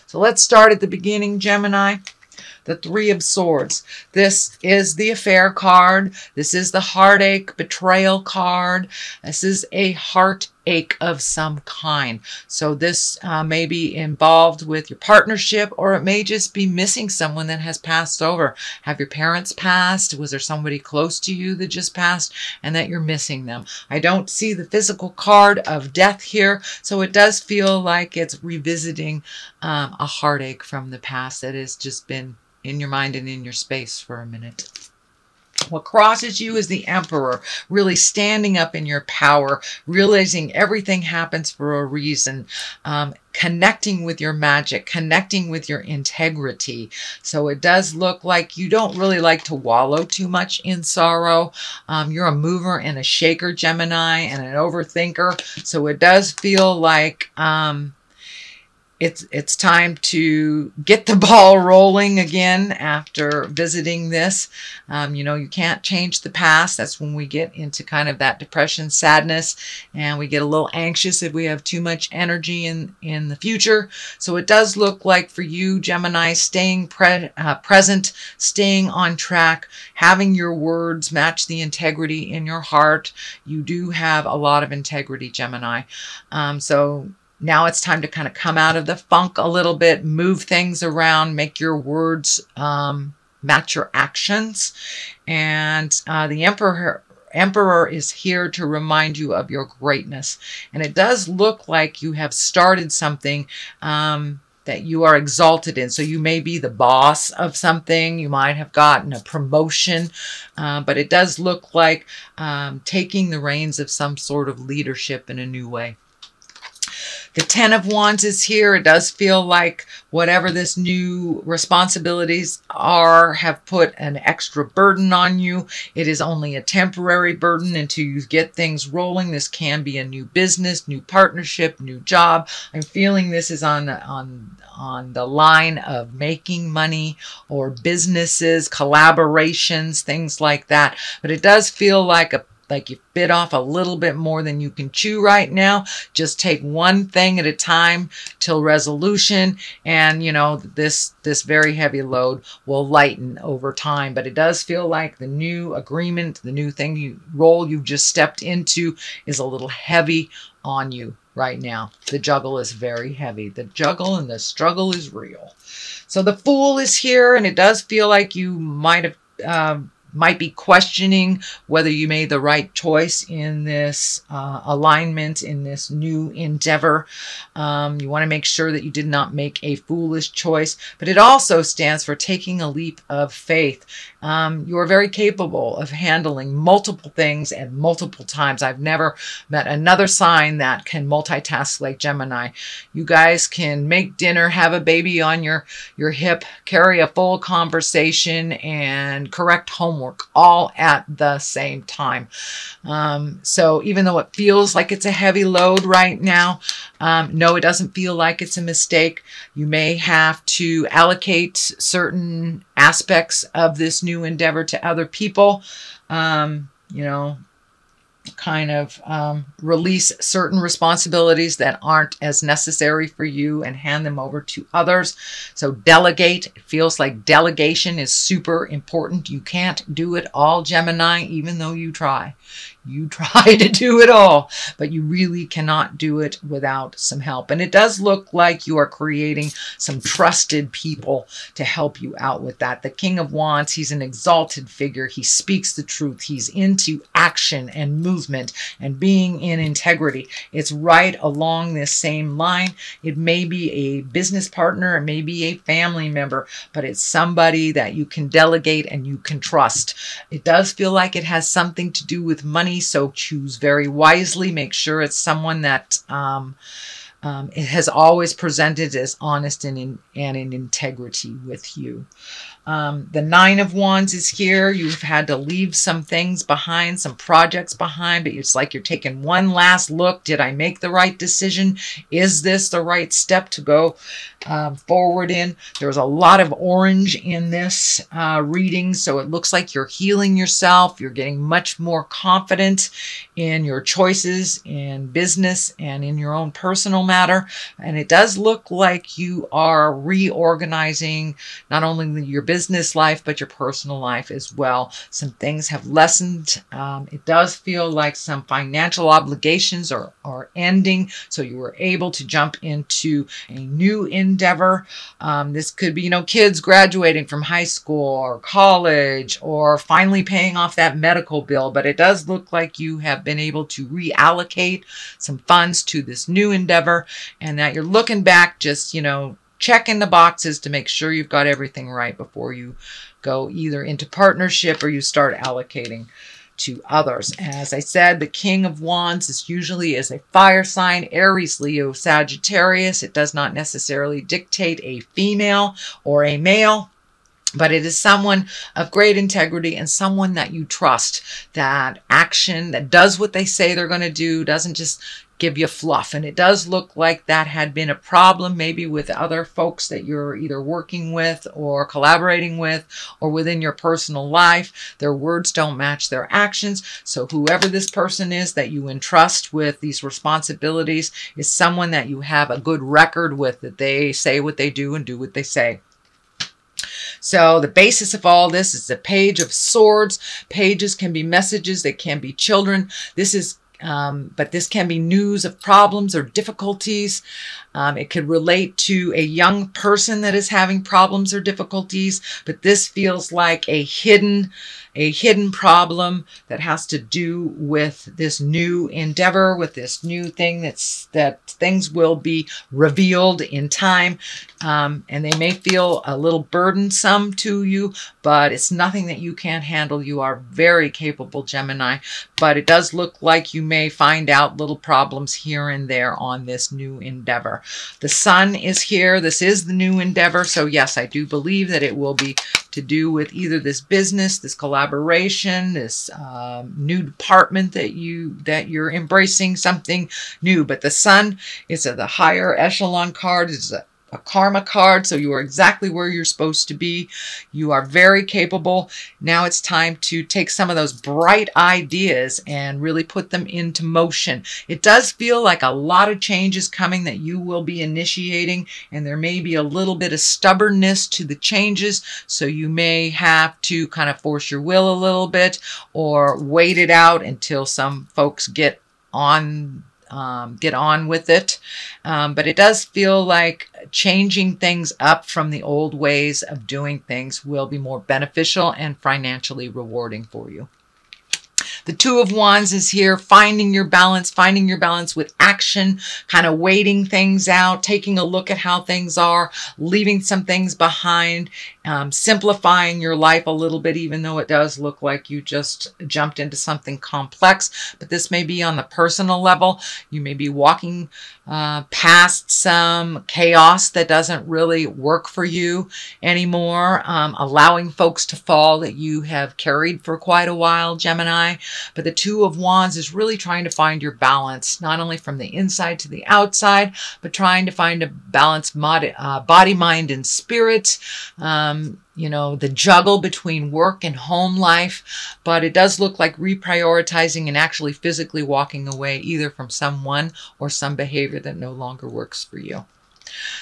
So let's start at the beginning, Gemini. The Three of Swords. This is the affair card. This is the heartache, betrayal card. This is a heartache of some kind. So this may be involved with your partnership, or it may just be missing someone that has passed over. Have your parents passed? Was there somebody close to you that just passed and that you're missing them? I don't see the physical card of death here, so it does feel like it's revisiting a heartache from the past that has just been in your mind and in your space for a minute. What crosses you is the Emperor, really standing up in your power, realizing everything happens for a reason, connecting with your magic, connecting with your integrity. So it does look like you don't really like to wallow too much in sorrow. You're a mover and a shaker, Gemini, and an overthinker. So it does feel like it's time to get the ball rolling again after visiting this. You know, you can't change the past. That's when we get into kind of that depression, sadness, and we get a little anxious if we have too much energy in the future. So it does look like for you, Gemini, staying present, staying on track, having your words match the integrity in your heart. You do have a lot of integrity, Gemini. So now it's time to kind of come out of the funk a little bit, move things around, make your words match your actions. And the Emperor is here to remind you of your greatness. And it does look like you have started something that you are exalted in. So you may be the boss of something. You might have gotten a promotion. But it does look like taking the reins of some sort of leadership in a new way. The Ten of Wands is here. It does feel like whatever this new responsibilities are have put an extra burden on you. It is only a temporary burden until you get things rolling. This can be a new business, new partnership, new job. I'm feeling this is on the line of making money or businesses, collaborations, things like that. But it does feel like you bit off a little bit more than you can chew right now. Just take one thing at a time till resolution, and you know this very heavy load will lighten over time. But it does feel like the new agreement, the new thing you've just stepped into is a little heavy on you right now. The juggle is very heavy. The juggle and the struggle is real. So the Fool is here, and it does feel like you might be questioning whether you made the right choice in this alignment, in this new endeavor. You want to make sure that you did not make a foolish choice, but it also stands for taking a leap of faith. You are very capable of handling multiple things at multiple times. I've never met another sign that can multitask like Gemini. You guys can make dinner, have a baby on your hip, carry a full conversation, and correct homework all at the same time. So even though it feels like it's a heavy load right now, no, it doesn't feel like it's a mistake. You may have to allocate certain aspects of this new endeavor to other people, you know, kind of release certain responsibilities that aren't as necessary for you and hand them over to others. So delegate. It feels like delegation is super important. You can't do it all, Gemini, even though you try. You try to do it all, but you really cannot do it without some help. And it does look like you are creating some trusted people to help you out with that. The King of Wands, he's an exalted figure. He speaks the truth. He's into action and movement and being in integrity. It's right along this same line. It may be a business partner, it may be a family member, but it's somebody that you can delegate and you can trust. It does feel like it has something to do with money, so choose very wisely. Make sure it's someone that it has always presented as honest and in integrity with you. The Nine of Wands is here. You've had to leave some things behind, some projects behind, but it's like you're taking one last look. Did I make the right decision? Is this the right step to go forward in? There's a lot of orange in this reading, so it looks like you're healing yourself. You're getting much more confident in your choices in business and in your own personal matter. And it does look like you are reorganizing not only your business life, but your personal life as well. Some things have lessened. It does feel like some financial obligations are ending. So you were able to jump into a new endeavor. This could be, kids graduating from high school or college, or finally paying off that medical bill. But it does look like you have been able to reallocate some funds to this new endeavor, and that you're looking back, just, checking the boxes to make sure you've got everything right before you go either into partnership or you start allocating to others. As I said, the King of Wands is usually a fire sign, Aries, Leo, Sagittarius. It does not necessarily dictate a female or a male, but it is someone of great integrity and someone that you trust, that action, that does what they say they're going to do, doesn't just give you fluff. And it does look like that had been a problem maybe with other folks that you're either working with or collaborating with, or within your personal life. Their words don't match their actions. So whoever this person is that you entrust with these responsibilities is someone that you have a good record with, that they say what they do and do what they say. So the basis of all this is the Page of Swords. Pages can be messages. They can be children. But this can be news of problems or difficulties. It could relate to a young person that is having problems or difficulties, but this feels like a hidden problem that has to do with this new endeavor, with this new thing that things will be revealed in time. And they may feel a little burdensome to you, but it's nothing that you can't handle. You are very capable, Gemini, but it does look like you may find out little problems here and there on this new endeavor. The Sun is here. This is the new endeavor. So yes, I do believe that it will be to do with either this business, this collaboration, this new department that you're embracing something new. But the Sun is the higher echelon card. It's a karma card, so you are exactly where you're supposed to be. You are very capable. Now it's time to take some of those bright ideas and really put them into motion. It does feel like a lot of changes coming that you will be initiating, and there may be a little bit of stubbornness to the changes, so you may have to kind of force your will a little bit, or wait it out until some folks get on with it. But it does feel like changing things up from the old ways of doing things will be more beneficial and financially rewarding for you. The Two of Wands is here, finding your balance with action, kind of waiting things out, taking a look at how things are, leaving some things behind, simplifying your life a little bit, even though it does look like you just jumped into something complex. But this may be on the personal level. You may be walking past some chaos that doesn't really work for you anymore, allowing folks to fall that you have carried for quite a while, Gemini. But the Two of Wands is really trying to find your balance, not only from the inside to the outside, but trying to find a balanced body, mind, and spirit. The juggle between work and home life. But it does look like reprioritizing and actually physically walking away either from someone or some behavior that no longer works for you.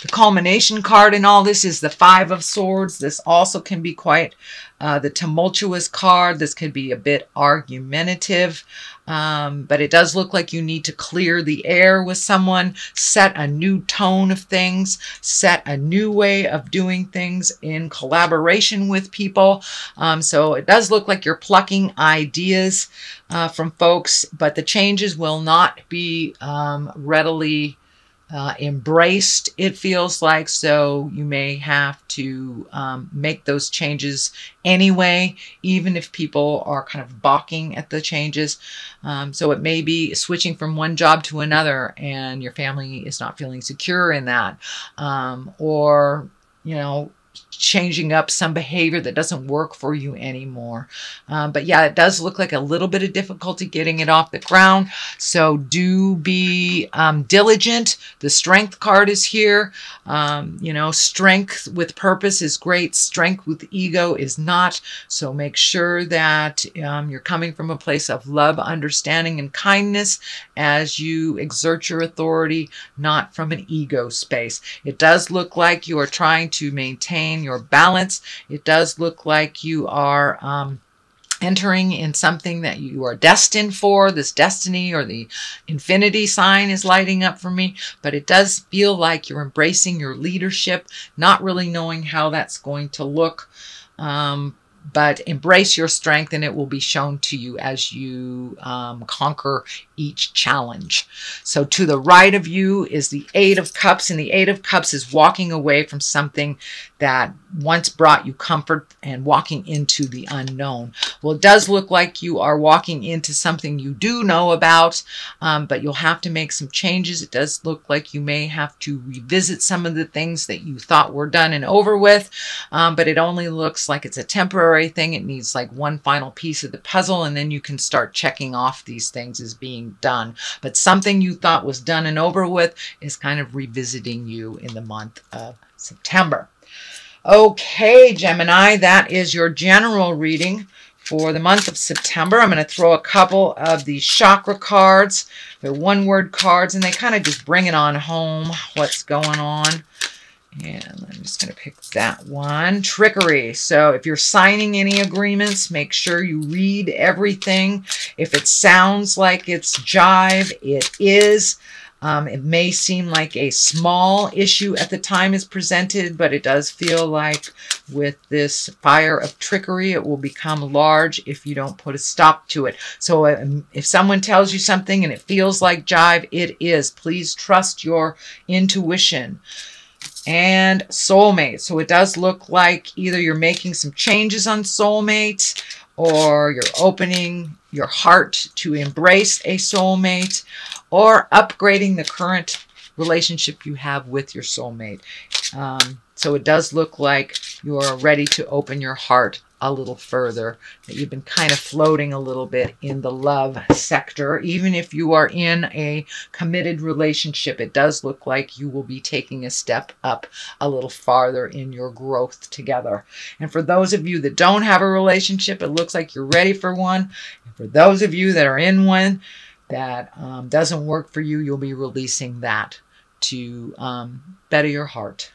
The culmination card in all this is the Five of Swords. This also can be quite the tumultuous card. This could be a bit argumentative, but it does look like you need to clear the air with someone, set a new tone of things, set a new way of doing things in collaboration with people. So it does look like you're plucking ideas from folks, but the changes will not be readily embraced, it feels like. So you may have to make those changes anyway, even if people are kind of balking at the changes. So it may be switching from one job to another and your family is not feeling secure in that. Or changing up some behavior that doesn't work for you anymore. But yeah, it does look like a little bit of difficulty getting it off the ground. So do be diligent. The strength card is here. You know, strength with purpose is great. Strength with ego is not. So make sure that you're coming from a place of love, understanding, and kindness as you exert your authority, not from an ego space. It does look like you are trying to maintain your balance. It does look like you are entering in something that you are destined for. This destiny or the infinity sign is lighting up for me, but it does feel like you're embracing your leadership, not really knowing how that's going to look. But embrace your strength, and it will be shown to you as you conquer each challenge. So to the right of you is the Eight of Cups, and the Eight of Cups is walking away from something that once brought you comfort and walking into the unknown. Well, it does look like you are walking into something you do know about, but you'll have to make some changes. It does look like you may have to revisit some of the things that you thought were done and over with, but it only looks like it's a temporary thing. It needs like one final piece of the puzzle, and then you can start checking off these things as being done. But something you thought was done and over with is kind of revisiting you in the month of September. Okay, Gemini, that is your general reading for the month of September. I'm going to throw a couple of these chakra cards. They're one-word cards, and they kind of just bring it on home, what's going on. And I'm just going to pick that one. Trickery. So if you're signing any agreements, make sure you read everything. If it sounds like it's jive, it is. It may seem like a small issue at the time it's presented, but it does feel like with this fire of trickery, it will become large if you don't put a stop to it. So if someone tells you something and it feels like jive, it is. Please trust your intuition. And soulmate. So it does look like either you're making some changes on soulmate, or you're opening your heart to embrace a soulmate, or upgrading the current relationship you have with your soulmate. So it does look like you're ready to open your heart a little further, that you've been kind of floating a little bit in the love sector. Even if you are in a committed relationship, it does look like you will be taking a step up a little farther in your growth together. And for those of you that don't have a relationship, it looks like you're ready for one. And for those of you that are in one that doesn't work for you, you'll be releasing that to better your heart.